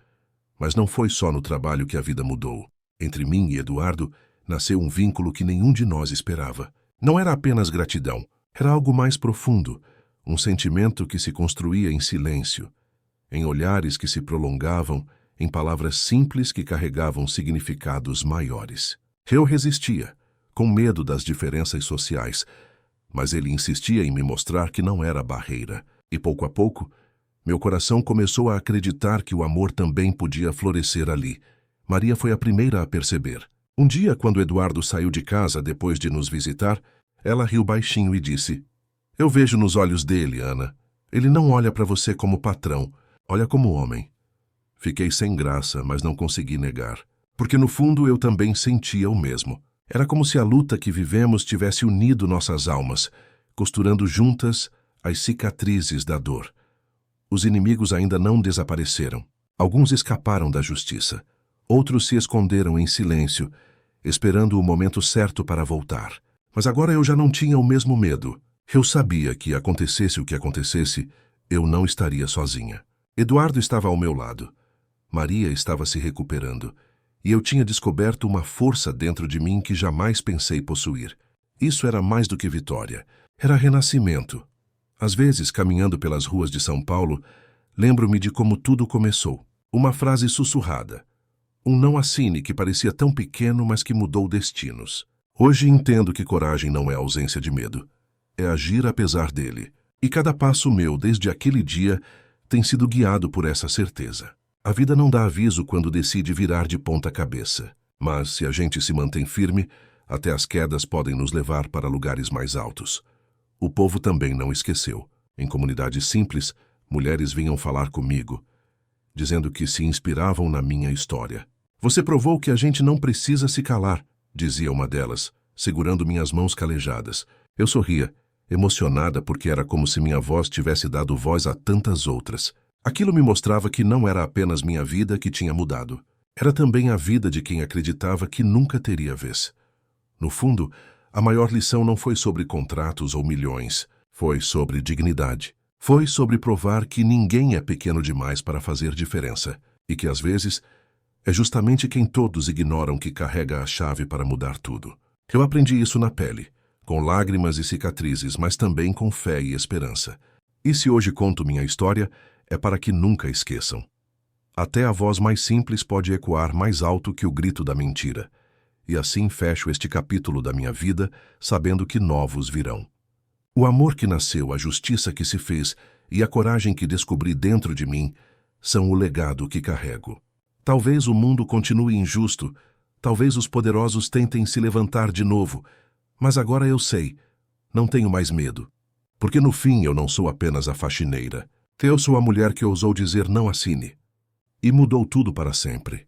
Mas não foi só no trabalho que a vida mudou. Entre mim e Eduardo nasceu um vínculo que nenhum de nós esperava. Não era apenas gratidão, era algo mais profundo, um sentimento que se construía em silêncio, em olhares que se prolongavam, em palavras simples que carregavam significados maiores. Eu resistia, com medo das diferenças sociais, mas ele insistia em me mostrar que não era barreira. E pouco a pouco, meu coração começou a acreditar que o amor também podia florescer ali. Maria foi a primeira a perceber. Um dia, quando Eduardo saiu de casa depois de nos visitar, ela riu baixinho e disse: "Eu vejo nos olhos dele, Ana. Ele não olha para você como patrão, olha como homem." Fiquei sem graça, mas não consegui negar, porque no fundo eu também sentia o mesmo. Era como se a luta que vivemos tivesse unido nossas almas, costurando juntas as cicatrizes da dor. Os inimigos ainda não desapareceram. Alguns escaparam da justiça. Outros se esconderam em silêncio, esperando o momento certo para voltar. Mas agora eu já não tinha o mesmo medo. Eu sabia que, acontecesse o que acontecesse, eu não estaria sozinha. Eduardo estava ao meu lado. Maria estava se recuperando. E eu tinha descoberto uma força dentro de mim que jamais pensei possuir. Isso era mais do que vitória. Era renascimento. Às vezes, caminhando pelas ruas de São Paulo, lembro-me de como tudo começou. Uma frase sussurrada. Um não assine que parecia tão pequeno, mas que mudou destinos. Hoje entendo que coragem não é ausência de medo. É agir apesar dele. E cada passo meu, desde aquele dia, tem sido guiado por essa certeza. A vida não dá aviso quando decide virar de ponta cabeça. Mas, se a gente se mantém firme, até as quedas podem nos levar para lugares mais altos. O povo também não esqueceu. Em comunidades simples, mulheres vinham falar comigo, dizendo que se inspiravam na minha história. "Você provou que a gente não precisa se calar", dizia uma delas, segurando minhas mãos calejadas. Eu sorria, emocionada porque era como se minha voz tivesse dado voz a tantas outras. Aquilo me mostrava que não era apenas minha vida que tinha mudado. Era também a vida de quem acreditava que nunca teria vez. No fundo, a maior lição não foi sobre contratos ou milhões. Foi sobre dignidade. Foi sobre provar que ninguém é pequeno demais para fazer diferença. E que, às vezes, é justamente quem todos ignoram que carrega a chave para mudar tudo. Eu aprendi isso na pele, com lágrimas e cicatrizes, mas também com fé e esperança. E se hoje conto minha história, é para que nunca esqueçam. Até a voz mais simples pode ecoar mais alto que o grito da mentira. E assim fecho este capítulo da minha vida, sabendo que novos virão. O amor que nasceu, a justiça que se fez e a coragem que descobri dentro de mim são o legado que carrego. Talvez o mundo continue injusto, talvez os poderosos tentem se levantar de novo, mas agora eu sei, não tenho mais medo. Porque no fim eu não sou apenas a faxineira. Eu sou a mulher que ousou dizer não a Cine. E mudou tudo para sempre.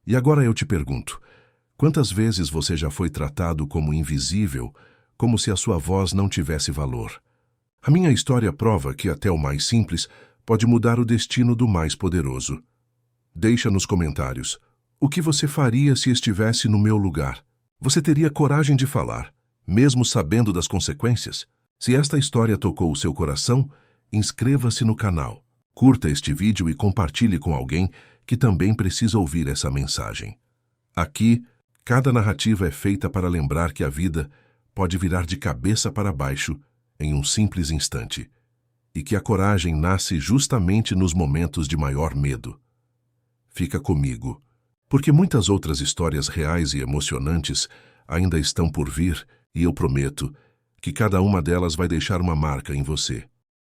E agora eu te pergunto, quantas vezes você já foi tratado como invisível, como se a sua voz não tivesse valor? A minha história prova que até o mais simples pode mudar o destino do mais poderoso. Deixa nos comentários, o que você faria se estivesse no meu lugar? Você teria coragem de falar, mesmo sabendo das consequências? Se esta história tocou o seu coração, inscreva-se no canal, curta este vídeo e compartilhe com alguém que também precisa ouvir essa mensagem. Aqui, cada narrativa é feita para lembrar que a vida pode virar de cabeça para baixo em um simples instante, e que a coragem nasce justamente nos momentos de maior medo. Fica comigo, porque muitas outras histórias reais e emocionantes ainda estão por vir, e eu prometo que cada uma delas vai deixar uma marca em você.